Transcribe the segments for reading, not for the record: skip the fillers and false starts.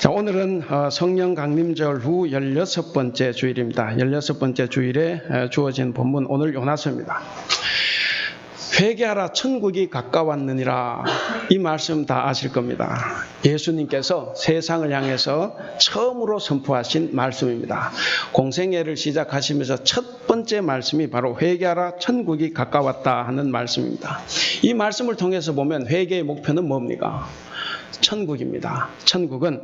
자, 오늘은 성령 강림절 후 16번째 주일입니다. 16번째 주일에 주어진 본문 오늘 요나서입니다. 회개하라 천국이 가까웠느니라, 이 말씀 다 아실 겁니다. 예수님께서 세상을 향해서 처음으로 선포하신 말씀입니다. 공생애를 시작하시면서 첫 번째 말씀이 바로 회개하라 천국이 가까웠다 하는 말씀입니다. 이 말씀을 통해서 보면 회개의 목표는 뭡니까? 천국입니다. 천국은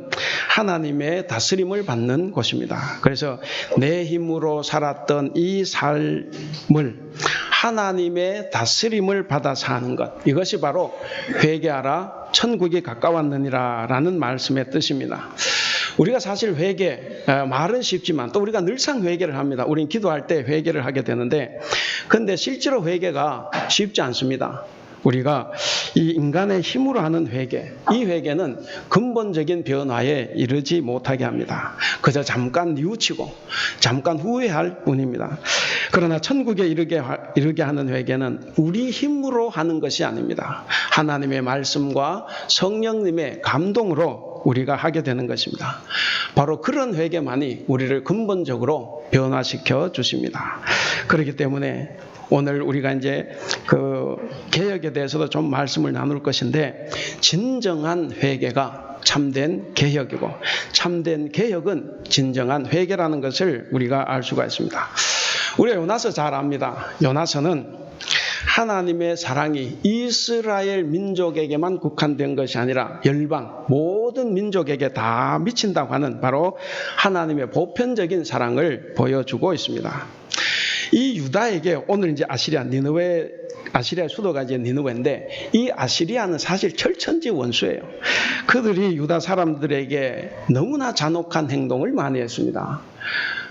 하나님의 다스림을 받는 곳입니다. 그래서 내 힘으로 살았던 이 삶을 하나님의 다스림을 받아 사는 것, 이것이 바로 회개하라 천국이 가까웠느니라 라는 말씀의 뜻입니다. 우리가 사실 회개, 말은 쉽지만 또 우리가 늘상 회개를 합니다. 우리는 기도할 때 회개를 하게 되는데, 그런데 실제로 회개가 쉽지 않습니다. 우리가 이 인간의 힘으로 하는 회개, 이 회개는 근본적인 변화에 이르지 못하게 합니다. 그저 잠깐 뉘우치고 잠깐 후회할 뿐입니다. 그러나 천국에 이르게 하는 회개는 우리 힘으로 하는 것이 아닙니다. 하나님의 말씀과 성령님의 감동으로 우리가 하게 되는 것입니다. 바로 그런 회개만이 우리를 근본적으로 변화시켜 주십니다. 그렇기 때문에 오늘 우리가 이제 그 개혁에 대해서도 좀 말씀을 나눌 것인데, 진정한 회개가 참된 개혁이고 참된 개혁은 진정한 회개라는 것을 우리가 알 수가 있습니다. 우리가 요나서 잘 압니다. 요나서는 하나님의 사랑이 이스라엘 민족에게만 국한된 것이 아니라 열방 모든 민족에게 다 미친다고 하는 바로 하나님의 보편적인 사랑을 보여주고 있습니다. 이 유다에게 오늘 이제 아시리아의 수도가 이제 니느웨인데, 이 아시리아는 사실 철천지 원수예요. 그들이 유다 사람들에게 너무나 잔혹한 행동을 많이 했습니다.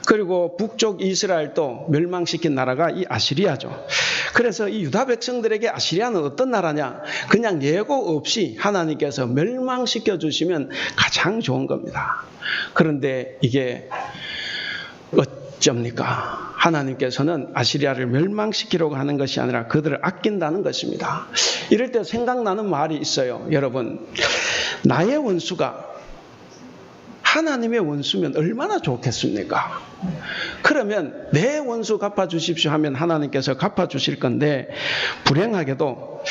그리고 북쪽 이스라엘도 멸망시킨 나라가 이 아시리아죠. 그래서 이 유다 백성들에게 아시리아는 어떤 나라냐? 그냥 예고 없이 하나님께서 멸망시켜 주시면 가장 좋은 겁니다. 그런데 이게 어쩝니까? 하나님께서는 아시리아를 멸망시키려고 하는 것이 아니라 그들을 아낀다는 것입니다. 이럴 때 생각나는 말이 있어요. 여러분, 나의 원수가 하나님의 원수면 얼마나 좋겠습니까? 그러면 내 원수 갚아주십시오 하면 하나님께서 갚아주실 건데, 불행하게도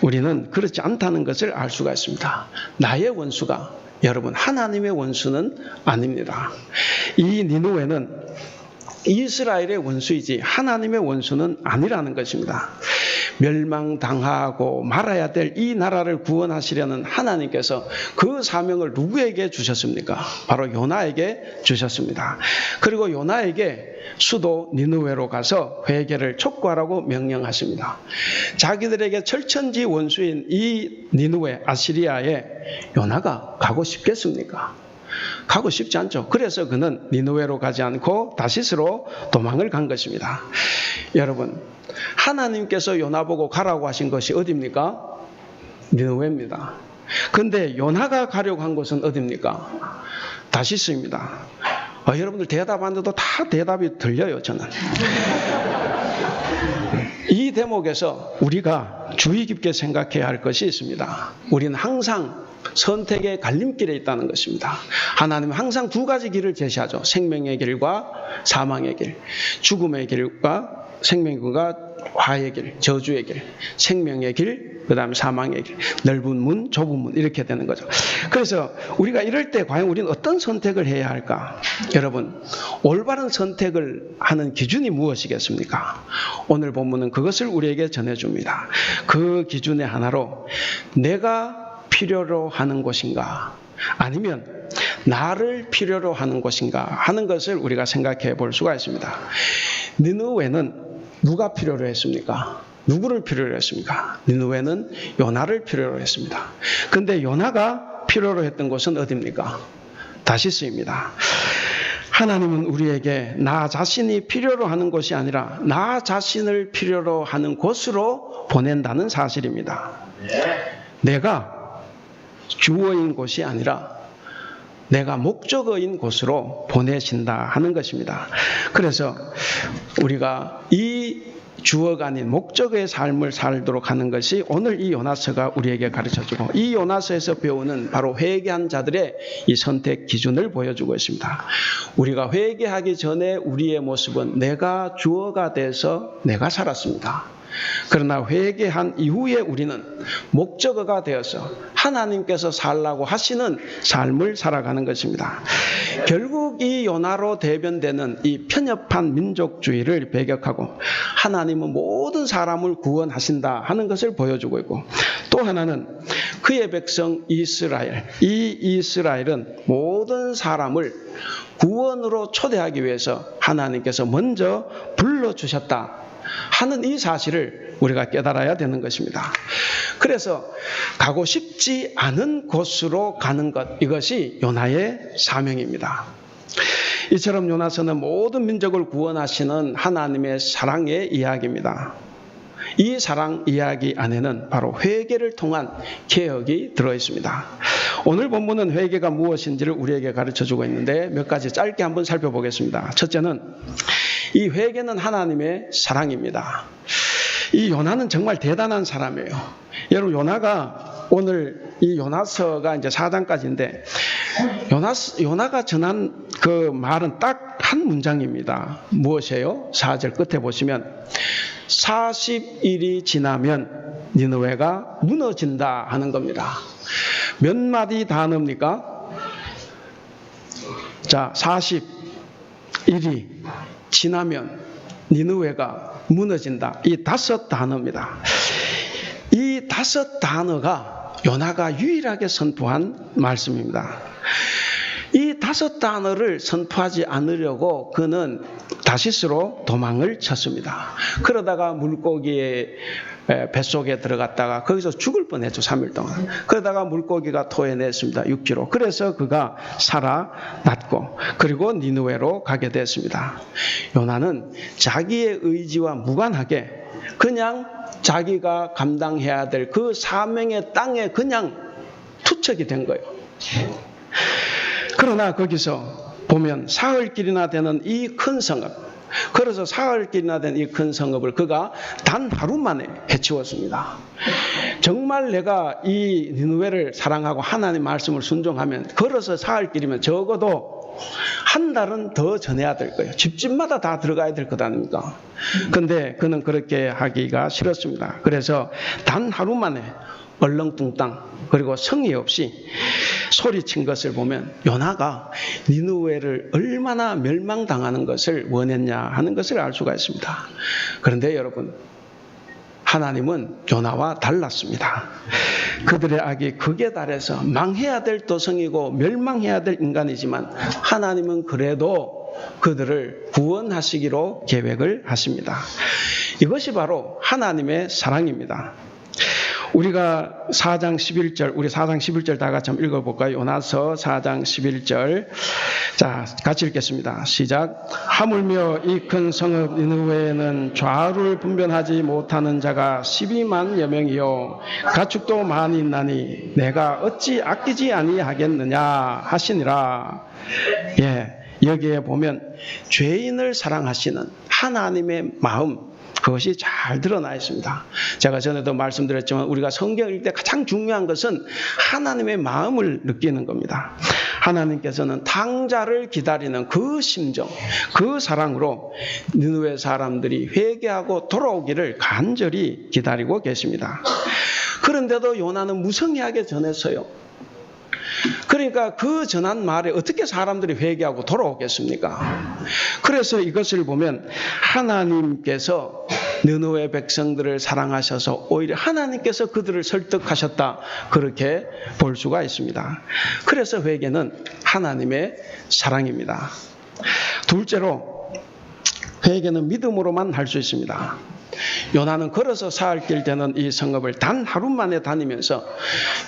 우리는 그렇지 않다는 것을 알 수가 있습니다. 나의 원수가, 여러분, 하나님의 원수는 아닙니다. 이 니느웨는 이스라엘의 원수이지 하나님의 원수는 아니라는 것입니다. 멸망당하고 말아야 될 이 나라를 구원하시려는 하나님께서 그 사명을 누구에게 주셨습니까? 바로 요나에게 주셨습니다. 그리고 요나에게 수도 니느웨로 가서 회개를 촉구하라고 명령하십니다. 자기들에게 철천지 원수인 이 니느웨 아시리아에 요나가 가고 싶겠습니까? 가고 싶지 않죠. 그래서 그는 니느웨로 가지 않고 다시스로 도망을 간 것입니다. 여러분, 하나님께서 요나 보고 가라고 하신 것이 어디입니까? 니느웨입니다. 그런데 요나가 가려고 한 곳은 어디입니까? 다시스입니다. 여러분들 대답하는데도 다 대답이 들려요, 저는. 이 대목에서 우리가 주의 깊게 생각해야 할 것이 있습니다. 우리는 항상 선택의 갈림길에 있다는 것입니다. 하나님은 항상 두 가지 길을 제시하죠. 생명의 길과 사망의 길, 죽음의 길과 생명의 길과 화의 길, 저주의 길, 생명의 길, 그 다음에 사망의 길, 넓은 문, 좁은 문, 이렇게 되는 거죠. 그래서 우리가 이럴 때 과연 우리는 어떤 선택을 해야 할까? 여러분, 올바른 선택을 하는 기준이 무엇이겠습니까? 오늘 본문은 그것을 우리에게 전해줍니다. 그 기준의 하나로 내가 필요로 하는 것인가, 아니면 나를 필요로 하는 것인가 하는 것을 우리가 생각해 볼 수가 있습니다. 니느웨는 누가 필요로 했습니까? 누구를 필요로 했습니까? 니느웨는 요나를 필요로 했습니다. 그런데 요나가 필요로 했던 곳은 어디입니까? 다시스입니다. 하나님은 우리에게 나 자신이 필요로 하는 것이 아니라 나 자신을 필요로 하는 곳으로 보낸다는 사실입니다. 내가 주어인 곳이 아니라 내가 목적어인 곳으로 보내신다 하는 것입니다. 그래서 우리가 이 주어가 아닌 목적의 삶을 살도록 하는 것이 오늘 이 요나서가 우리에게 가르쳐주고, 이 요나서에서 배우는 바로 회개한 자들의 이 선택 기준을 보여주고 있습니다. 우리가 회개하기 전에 우리의 모습은 내가 주어가 돼서 내가 살았습니다. 그러나 회개한 이후에 우리는 목적어가 되어서 하나님께서 살라고 하시는 삶을 살아가는 것입니다. 결국 이 요나로 대변되는 이 편협한 민족주의를 배격하고 하나님은 모든 사람을 구원하신다 하는 것을 보여주고 있고, 또 하나는 그의 백성 이스라엘, 이 이스라엘은 모든 사람을 구원으로 초대하기 위해서 하나님께서 먼저 불러주셨다 하는 이 사실을 우리가 깨달아야 되는 것입니다. 그래서 가고 싶지 않은 곳으로 가는 것, 이것이 요나의 사명입니다. 이처럼 요나서는 모든 민족을 구원하시는 하나님의 사랑의 이야기입니다. 이 사랑 이야기 안에는 바로 회개를 통한 개혁이 들어있습니다. 오늘 본문은 회개가 무엇인지를 우리에게 가르쳐주고 있는데 몇 가지 짧게 한번 살펴보겠습니다. 첫째는 이 회개는 하나님의 사랑입니다. 이 요나는 정말 대단한 사람이에요. 여러분, 요나가 오늘 이 요나서가 이제 4장까지인데 요나가 전한 그 말은 딱 한 문장입니다. 무엇이에요? 4절 끝에 보시면 40일이 지나면 니느웨가 무너진다 하는 겁니다. 몇 마디 단어입니까? 자, 40일이 지나면 니느웨가 무너진다. 이 5 단어입니다. 이 5 단어가 요나가 유일하게 선포한 말씀입니다. 이 5 단어를 선포하지 않으려고 그는 다시스로 도망을 쳤습니다. 그러다가 물고기의 뱃속에 들어갔다가 거기서 죽을 뻔했죠. 3일 동안. 그러다가 물고기가 토해냈습니다. 6kg. 그래서 그가 살아났고, 그리고 니느웨로 가게 됐습니다. 요나는 자기의 의지와 무관하게 그냥 자기가 감당해야 될 그 사명의 땅에 그냥 투척이 된 거예요. 그러나 거기서 보면 사흘길이나 되는 이 큰 성읍, 그래서 사흘길이나 된 이 큰 성읍을 그가 단 하루 만에 해치웠습니다. 정말 내가 이 니느웨를 사랑하고 하나님 말씀을 순종하면 걸어서 사흘길이면 적어도 한 달은 더 전해야 될 거예요. 집집마다 다 들어가야 될 것 아닙니까? 근데 그는 그렇게 하기가 싫었습니다. 그래서 단 하루 만에 얼렁뚱땅, 그리고 성의 없이 소리친 것을 보면 요나가 니느웨를 얼마나 멸망당하는 것을 원했냐 하는 것을 알 수가 있습니다. 그런데 여러분, 하나님은 요나와 달랐습니다. 그들의 악이 극에 달해서 망해야 될 도성이고 멸망해야 될 인간이지만 하나님은 그래도 그들을 구원하시기로 계획을 하십니다. 이것이 바로 하나님의 사랑입니다. 우리가 4장 11절, 우리 4장 11절 다 같이 한번 읽어볼까요? 요나서 4장 11절. 자, 같이 읽겠습니다. 시작. 하물며 이 큰 성읍 니느웨에는 좌우를 분별하지 못하는 자가 12만여 명이요 가축도 많이 있나니 내가 어찌 아끼지 아니하겠느냐 하시니라. 예, 여기에 보면 죄인을 사랑하시는 하나님의 마음, 그것이 잘 드러나 있습니다. 제가 전에도 말씀드렸지만 우리가 성경 읽을 때 가장 중요한 것은 하나님의 마음을 느끼는 겁니다. 하나님께서는 탕자를 기다리는 그 심정, 그 사랑으로 니느웨 사람들이 회개하고 돌아오기를 간절히 기다리고 계십니다. 그런데도 요나는 무성의하게 전했어요. 그러니까 그 전한 말에 어떻게 사람들이 회개하고 돌아오겠습니까? 그래서 이것을 보면 하나님께서 느느웨 백성들을 사랑하셔서 오히려 하나님께서 그들을 설득하셨다, 그렇게 볼 수가 있습니다. 그래서 회개는 하나님의 사랑입니다. 둘째로 회개는 믿음으로만 할 수 있습니다. 요나는 걸어서 사흘길 되는 이 성읍을 단 하루 만에 다니면서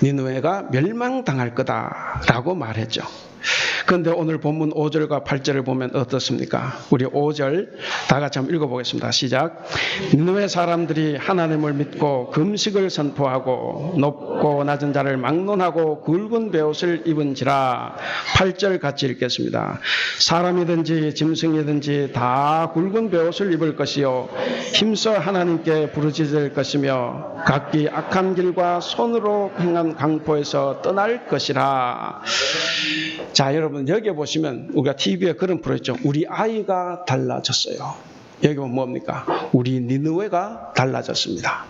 니느웨가 멸망당할 거다라고 말했죠. 그런데 오늘 본문 5절과 8절을 보면 어떻습니까? 우리 5절 다 같이 한번 읽어보겠습니다. 시작. 니느웨 사람들이 하나님을 믿고 금식을 선포하고 높고 낮은 자를 막론하고 굵은 베옷을 입은지라. 8절 같이 읽겠습니다. 사람이든지 짐승이든지 다 굵은 베옷을 입을 것이요 힘써 하나님께 부르짖을 것이며 각기 악한 길과 손으로 행한 강포에서 떠날 것이라. 자, 여러분 여기 보시면 우리가 TV에 그런 프로 있죠. 우리 아이가 달라졌어요. 여기 보면 뭡니까? 우리 니느웨가 달라졌습니다.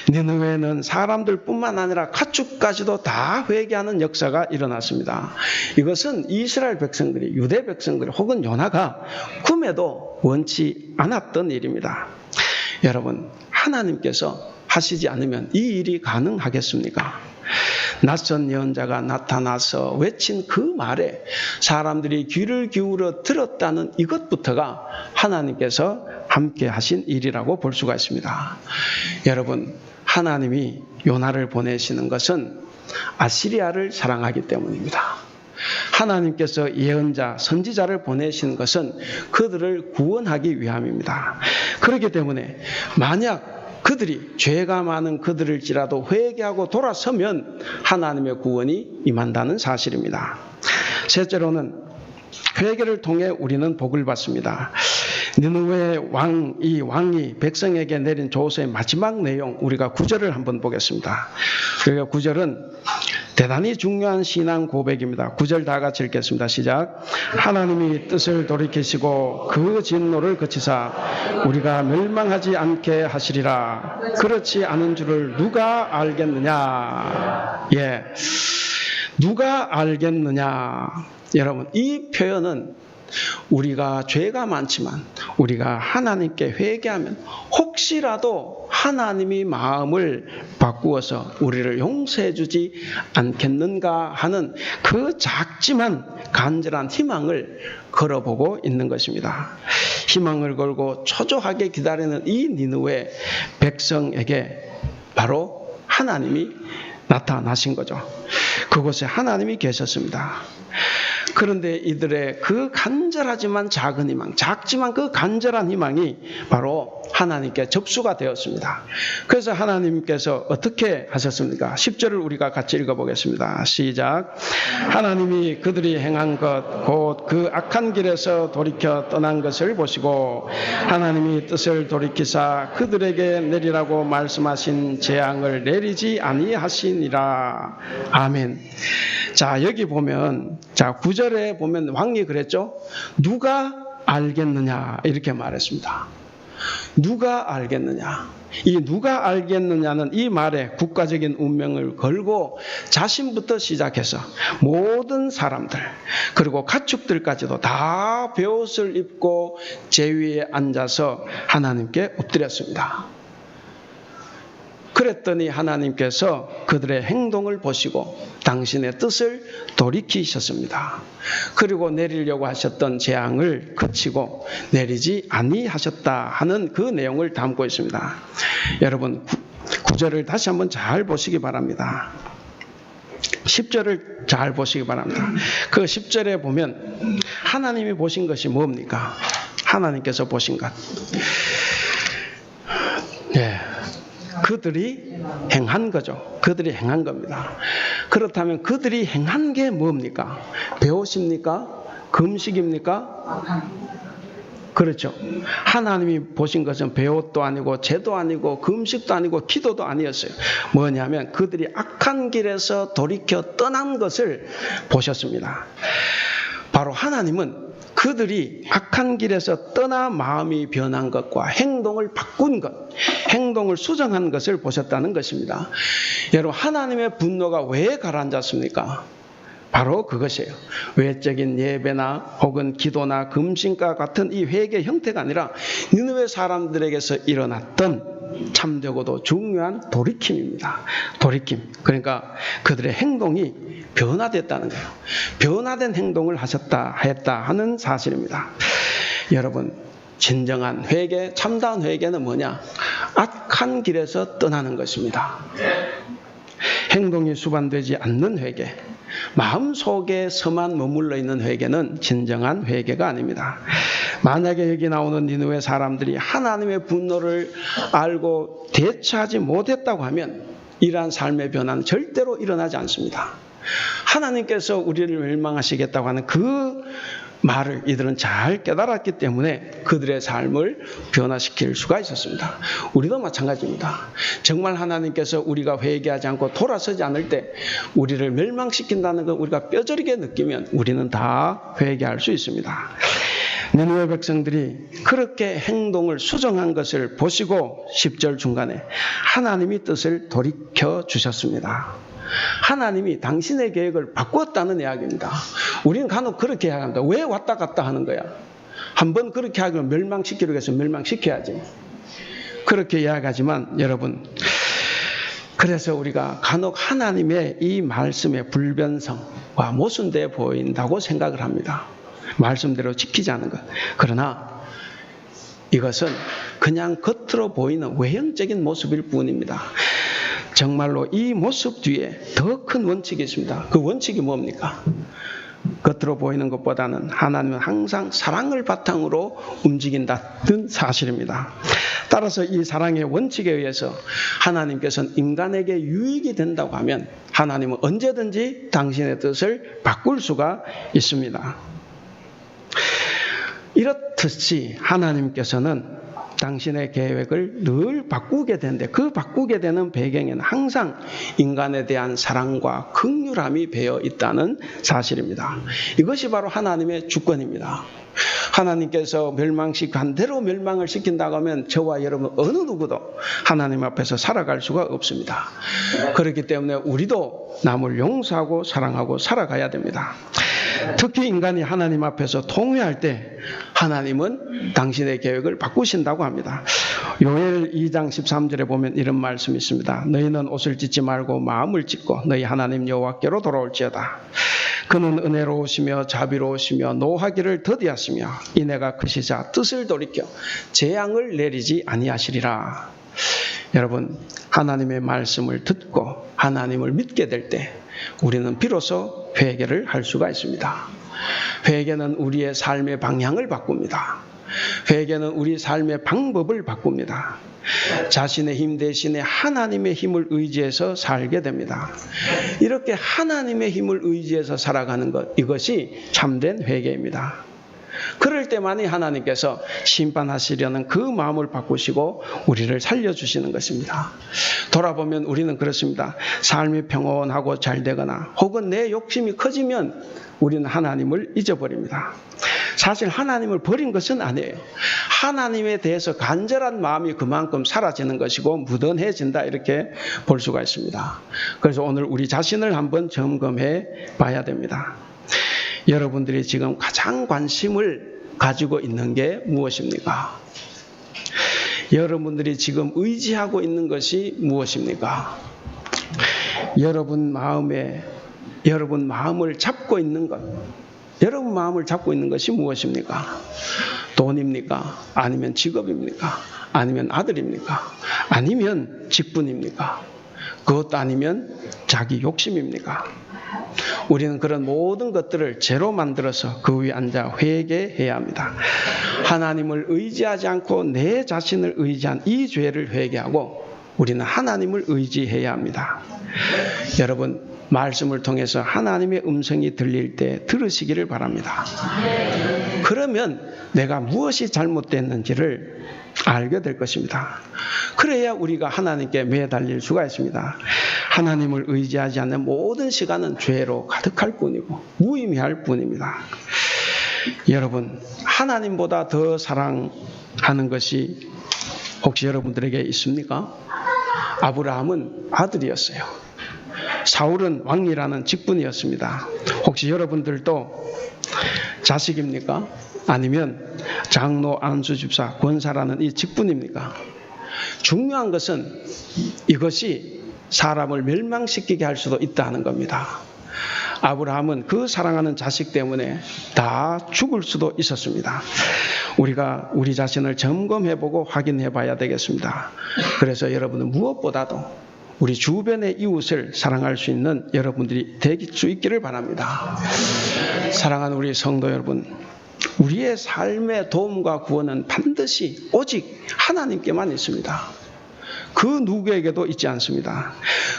니느웨는 사람들뿐만 아니라 가축까지도 다 회개하는 역사가 일어났습니다. 이것은 이스라엘 백성들이, 유대 백성들이 혹은 요나가 꿈에도 원치 않았던 일입니다. 여러분, 하나님께서 하시지 않으면 이 일이 가능하겠습니까? 낯선 예언자가 나타나서 외친 그 말에 사람들이 귀를 기울여 들었다는 이것부터가 하나님께서 함께 하신 일이라고 볼 수가 있습니다. 여러분, 하나님이 요나를 보내시는 것은 아시리아를 사랑하기 때문입니다. 하나님께서 예언자, 선지자를 보내시는 것은 그들을 구원하기 위함입니다. 그렇기 때문에 만약 그들이 죄가 많은 그들일지라도 회개하고 돌아서면 하나님의 구원이 임한다는 사실입니다. 셋째로는 회개를 통해 우리는 복을 받습니다. 니느웨 이 왕이 백성에게 내린 조서의 마지막 내용, 우리가 9절을 한번 보겠습니다. 그리고 9절은 대단히 중요한 신앙 고백입니다. 9절 다 같이 읽겠습니다. 시작. 하나님이 뜻을 돌이키시고 그 진노를 그치사 우리가 멸망하지 않게 하시리라. 그렇지 않은 줄을 누가 알겠느냐. 예, 누가 알겠느냐. 여러분, 이 표현은 우리가 죄가 많지만 우리가 하나님께 회개하면 혹시라도 하나님이 마음을 바꾸어서 우리를 용서해 주지 않겠는가 하는 그 작지만 간절한 희망을 걸어보고 있는 것입니다. 희망을 걸고 초조하게 기다리는 이 니느웨 백성에게 바로 하나님이 나타나신 거죠. 그곳에 하나님이 계셨습니다. 그런데 이들의 그 간절하지만 작은 희망, 작지만 그 간절한 희망이 바로 하나님께 접수가 되었습니다. 그래서 하나님께서 어떻게 하셨습니까? 10절을 우리가 같이 읽어보겠습니다. 시작. 하나님이 그들이 행한 것, 곧 그 악한 길에서 돌이켜 떠난 것을 보시고 하나님이 뜻을 돌이키사 그들에게 내리라고 말씀하신 재앙을 내리지 아니하시니라. 아멘. 자, 여기 보면, 자, 9절에 보면 왕이 그랬죠? 누가 알겠느냐 이렇게 말했습니다. 누가 알겠느냐. 이 누가 알겠느냐는 이 말에 국가적인 운명을 걸고 자신부터 시작해서 모든 사람들 그리고 가축들까지도 다 베옷을 입고 제위에 앉아서 하나님께 엎드렸습니다. 그랬더니 하나님께서 그들의 행동을 보시고 당신의 뜻을 돌이키셨습니다. 그리고 내리려고 하셨던 재앙을 그치고 내리지 아니하셨다 하는 그 내용을 담고 있습니다. 여러분, 9절을 다시 한번 잘 보시기 바랍니다. 10절을 잘 보시기 바랍니다. 그 10절에 보면 하나님이 보신 것이 뭡니까? 하나님께서 보신 것. 네. 그들이 행한 거죠. 그들이 행한 겁니다. 그렇다면 그들이 행한 게 뭡니까? 베옷입니까? 금식입니까? 그렇죠. 하나님이 보신 것은 베옷도 아니고 제도 아니고 금식도 아니고 기도도 아니었어요. 뭐냐면 그들이 악한 길에서 돌이켜 떠난 것을 보셨습니다. 바로 하나님은 그들이 악한 길에서 떠나 마음이 변한 것과 행동을 바꾼 것, 행동을 수정한 것을 보셨다는 것입니다. 여러분, 하나님의 분노가 왜 가라앉았습니까? 바로 그것이에요. 외적인 예배나 혹은 기도나 금식과 같은 이 회개 형태가 아니라 니느웨 사람들에게서 일어났던 참되고도 중요한 돌이킴입니다. 돌이킴. 그러니까 그들의 행동이 변화됐다는 거예요. 변화된 행동을 했다 하는 사실입니다. 여러분, 진정한 회개, 참다운 회개는 뭐냐? 악한 길에서 떠나는 것입니다. 행동이 수반되지 않는 회개, 마음속에서만 머물러 있는 회개는 진정한 회개가 아닙니다. 만약에 여기 나오는 니느웨 사람들이 하나님의 분노를 알고 대처하지 못했다고 하면 이러한 삶의 변화는 절대로 일어나지 않습니다. 하나님께서 우리를 멸망하시겠다고 하는 그 말을 이들은 잘 깨달았기 때문에 그들의 삶을 변화시킬 수가 있었습니다. 우리도 마찬가지입니다. 정말 하나님께서 우리가 회개하지 않고 돌아서지 않을 때 우리를 멸망시킨다는 걸 우리가 뼈저리게 느끼면 우리는 다 회개할 수 있습니다. 니느웨 백성들이 그렇게 행동을 수정한 것을 보시고 10절 중간에 하나님이 뜻을 돌이켜 주셨습니다. 하나님이 당신의 계획을 바꿨다는 이야기입니다. 우리는 간혹 그렇게 이야기합니다. 왜 왔다 갔다 하는 거야? 한번 그렇게 하면 멸망시키려고 해서 멸망시켜야지. 그렇게 이야기하지만 여러분, 그래서 우리가 간혹 하나님의 이 말씀의 불변성과 모순되어 보인다고 생각을 합니다. 말씀대로 지키지 않은 것. 그러나 이것은 그냥 겉으로 보이는 외형적인 모습일 뿐입니다. 정말로 이 모습 뒤에 더 큰 원칙이 있습니다. 그 원칙이 뭡니까? 겉으로 보이는 것보다는 하나님은 항상 사랑을 바탕으로 움직인다는 사실입니다. 따라서 이 사랑의 원칙에 의해서 하나님께서는 인간에게 유익이 된다고 하면 하나님은 언제든지 당신의 뜻을 바꿀 수가 있습니다. 이렇듯이 하나님께서는 당신의 계획을 늘 바꾸게 되는데 그 바꾸게 되는 배경에는 항상 인간에 대한 사랑과 긍휼함이 배어 있다는 사실입니다. 이것이 바로 하나님의 주권입니다. 하나님께서 반대로 멸망을 시킨다고 하면 저와 여러분 어느 누구도 하나님 앞에서 살아갈 수가 없습니다. 그렇기 때문에 우리도 남을 용서하고 사랑하고 살아가야 됩니다. 특히 인간이 하나님 앞에서 통회할 때 하나님은 당신의 계획을 바꾸신다고 합니다. 요엘 2장 13절에 보면 이런 말씀이 있습니다. 너희는 옷을 찢지 말고 마음을 찢고 너희 하나님 여호와께로 돌아올지어다. 그는 은혜로우시며 자비로우시며 노하기를 더디하시며 이내가 크시자 뜻을 돌이켜 재앙을 내리지 아니하시리라. 여러분, 하나님의 말씀을 듣고 하나님을 믿게 될 때 우리는 비로소 회개를 할 수가 있습니다. 회개는 우리의 삶의 방향을 바꿉니다. 회개는 우리 삶의 방법을 바꿉니다. 자신의 힘 대신에 하나님의 힘을 의지해서 살게 됩니다. 이렇게 하나님의 힘을 의지해서 살아가는 것, 이것이 참된 회개입니다. 그럴 때만이 하나님께서 심판하시려는 그 마음을 바꾸시고 우리를 살려주시는 것입니다. 돌아보면 우리는 그렇습니다. 삶이 평온하고 잘 되거나 혹은 내 욕심이 커지면 우리는 하나님을 잊어버립니다. 사실 하나님을 버린 것은 아니에요. 하나님에 대해서 간절한 마음이 그만큼 사라지는 것이고 무던해진다, 이렇게 볼 수가 있습니다. 그래서 오늘 우리 자신을 한번 점검해 봐야 됩니다. 여러분들이 지금 가장 관심을 가지고 있는 게 무엇입니까? 여러분들이 지금 의지하고 있는 것이 무엇입니까? 여러분 마음을 잡고 있는 것, 여러분 마음을 잡고 있는 것이 무엇입니까? 돈입니까? 아니면 직업입니까? 아니면 아들입니까? 아니면 직분입니까? 그것도 아니면 자기 욕심입니까? 우리는 그런 모든 것들을 죄로 만들어서 그 위에 앉아 회개해야 합니다. 하나님을 의지하지 않고 내 자신을 의지한 이 죄를 회개하고 우리는 하나님을 의지해야 합니다. 여러분, 말씀을 통해서 하나님의 음성이 들릴 때 들으시기를 바랍니다. 그러면 내가 무엇이 잘못됐는지를 알게 될 것입니다. 그래야 우리가 하나님께 매달릴 수가 있습니다. 하나님을 의지하지 않는 모든 시간은 죄로 가득할 뿐이고 무의미할 뿐입니다. 여러분, 하나님보다 더 사랑하는 것이 혹시 여러분들에게 있습니까? 아브라함은 아들이었어요. 사울은 왕이라는 직분이었습니다. 혹시 여러분들도 자식입니까? 아니면 장로, 안수, 집사, 권사라는 이 직분입니까? 중요한 것은 이것이 사람을 멸망시키게 할 수도 있다는 겁니다. 아브라함은 그 사랑하는 자식 때문에 다 죽을 수도 있었습니다. 우리가 우리 자신을 점검해보고 확인해봐야 되겠습니다. 그래서 여러분은 무엇보다도 우리 주변의 이웃을 사랑할 수 있는 여러분들이 될 수 있기를 바랍니다. 사랑하는 우리 성도 여러분, 우리의 삶의 도움과 구원은 반드시 오직 하나님께만 있습니다. 그 누구에게도 있지 않습니다.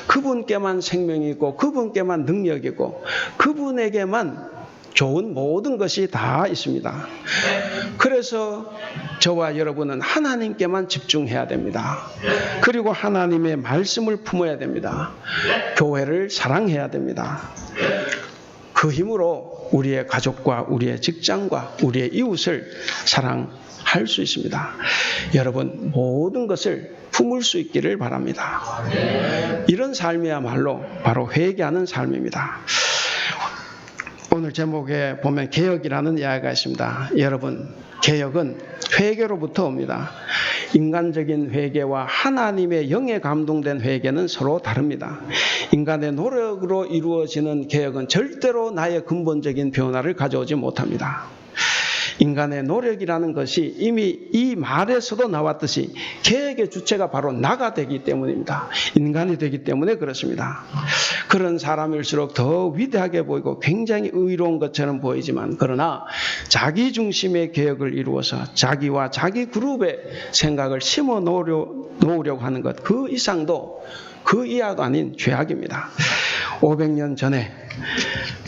그분께만 생명이 있고 그분께만 능력이 있고 그분에게만 좋은 모든 것이 다 있습니다. 그래서 저와 여러분은 하나님께만 집중해야 됩니다. 그리고 하나님의 말씀을 품어야 됩니다. 교회를 사랑해야 됩니다. 그 힘으로 우리의 가족과 우리의 직장과 우리의 이웃을 사랑할 수 있습니다. 여러분, 모든 것을 품을 수 있기를 바랍니다. 이런 삶이야말로 바로 회개하는 삶입니다. 오늘 제목에 보면 개혁이라는 이야기가 있습니다. 여러분, 개혁은 회개로부터 옵니다. 인간적인 회개와 하나님의 영에 감동된 회개는 서로 다릅니다. 인간의 노력으로 이루어지는 개혁은 절대로 나의 근본적인 변화를 가져오지 못합니다. 인간의 노력이라는 것이 이미 이 말에서도 나왔듯이 개혁의 주체가 바로 나가 되기 때문입니다. 인간이 되기 때문에 그렇습니다. 그런 사람일수록 더 위대하게 보이고 굉장히 의로운 것처럼 보이지만, 그러나 자기 중심의 개혁을 이루어서 자기와 자기 그룹의 생각을 심어 놓으려고 하는 것, 그 이상도 그 이하도 아닌 죄악입니다. 500년 전에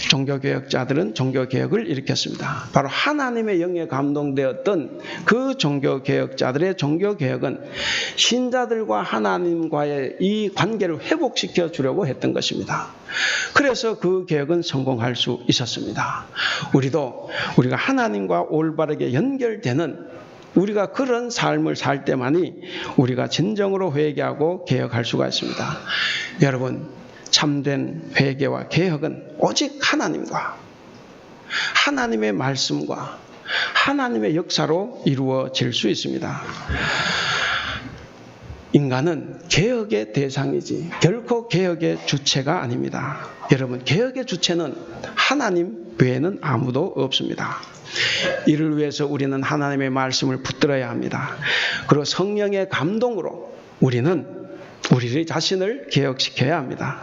종교개혁자들은 종교개혁을 일으켰습니다. 바로 하나님의 영에 감동되었던 그 종교개혁자들의 종교개혁은 신자들과 하나님과의 이 관계를 회복시켜 주려고 했던 것입니다. 그래서 그 개혁은 성공할 수 있었습니다. 우리가 하나님과 올바르게 연결되는, 우리가 그런 삶을 살 때만이 우리가 진정으로 회개하고 개혁할 수가 있습니다. 여러분, 참된 회개와 개혁은 오직 하나님과 하나님의 말씀과 하나님의 역사로 이루어질 수 있습니다. 인간은 개혁의 대상이지 결코 개혁의 주체가 아닙니다. 여러분, 개혁의 주체는 하나님 외에는 아무도 없습니다. 이를 위해서 우리는 하나님의 말씀을 붙들어야 합니다. 그리고 성령의 감동으로 우리 자신을 개혁시켜야 합니다.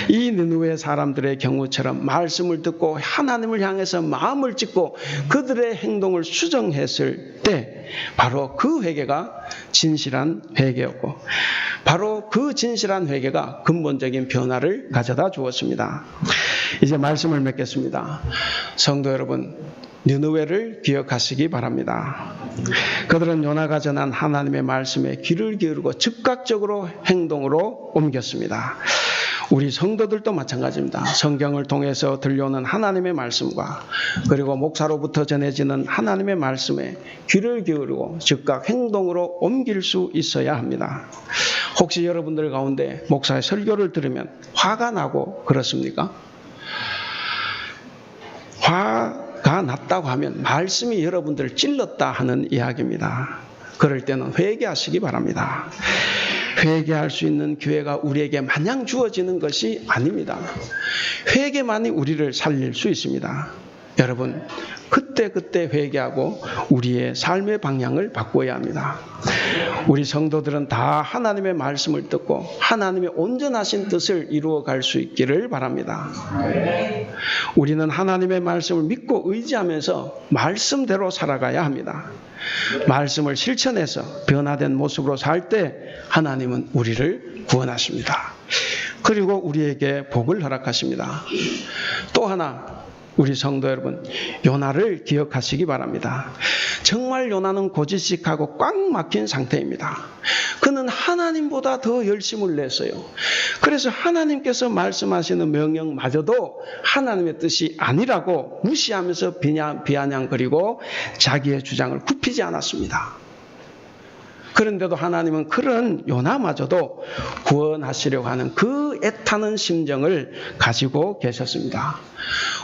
이 느느웨 사람들의 경우처럼 말씀을 듣고 하나님을 향해서 마음을 찢고 그들의 행동을 수정했을 때 바로 그 회개가 진실한 회개였고, 바로 그 진실한 회개가 근본적인 변화를 가져다 주었습니다. 이제 말씀을 맺겠습니다. 성도 여러분, 느느웨를 기억하시기 바랍니다. 그들은 요나가 전한 하나님의 말씀에 귀를 기울이고 즉각적으로 행동으로 옮겼습니다. 우리 성도들도 마찬가지입니다. 성경을 통해서 들려오는 하나님의 말씀과 그리고 목사로부터 전해지는 하나님의 말씀에 귀를 기울이고 즉각 행동으로 옮길 수 있어야 합니다. 혹시 여러분들 가운데 목사의 설교를 들으면 화가 나고 그렇습니까? 화가 났다고 하면 말씀이 여러분들을 찔렀다 하는 이야기입니다. 그럴 때는 회개하시기 바랍니다. 회개할 수 있는 기회가 우리에게 마냥 주어지는 것이 아닙니다. 회개만이 우리를 살릴 수 있습니다. 여러분, 그때 회개하고 우리의 삶의 방향을 바꿔야 합니다. 우리 성도들은 다 하나님의 말씀을 듣고 하나님의 온전하신 뜻을 이루어갈 수 있기를 바랍니다. 우리는 하나님의 말씀을 믿고 의지하면서 말씀대로 살아가야 합니다. 말씀을 실천해서 변화된 모습으로 살 때 하나님은 우리를 구원하십니다. 그리고 우리에게 복을 허락하십니다. 또 하나, 우리 성도 여러분, 요나를 기억하시기 바랍니다. 정말 요나는 고지식하고 꽉 막힌 상태입니다. 그는 하나님보다 더 열심을 냈어요. 그래서 하나님께서 말씀하시는 명령마저도 하나님의 뜻이 아니라고 무시하면서 비아냥거리고 자기의 주장을 굽히지 않았습니다. 그런데도 하나님은 그런 요나마저도 구원하시려고 하는 그 애타는 심정을 가지고 계셨습니다.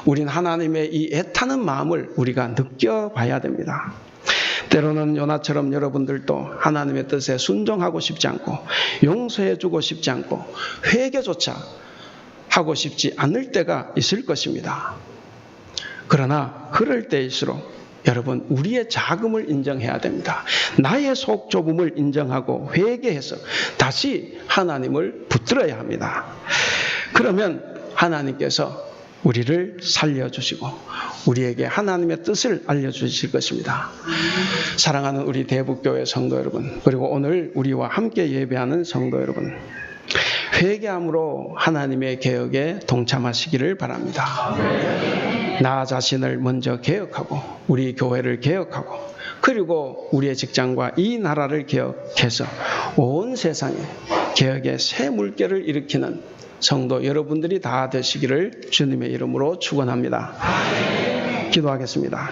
우린 하나님의 이 애타는 마음을 우리가 느껴봐야 됩니다. 때로는 요나처럼 여러분들도 하나님의 뜻에 순종하고 싶지 않고 용서해주고 싶지 않고 회개조차 하고 싶지 않을 때가 있을 것입니다. 그러나 그럴 때일수록 여러분, 우리의 자금을 인정해야 됩니다. 나의 속 좁음을 인정하고 회개해서 다시 하나님을 붙들어야 합니다. 그러면 하나님께서 우리를 살려주시고 우리에게 하나님의 뜻을 알려주실 것입니다. 사랑하는 우리 대북교회 성도 여러분, 그리고 오늘 우리와 함께 예배하는 성도 여러분, 회개함으로 하나님의 개혁에 동참하시기를 바랍니다. 나 자신을 먼저 개혁하고 우리 교회를 개혁하고 그리고 우리의 직장과 이 나라를 개혁해서 온 세상에 개혁의 새 물결을 일으키는 성도 여러분들이 다 되시기를 주님의 이름으로 축원합니다. 기도하겠습니다.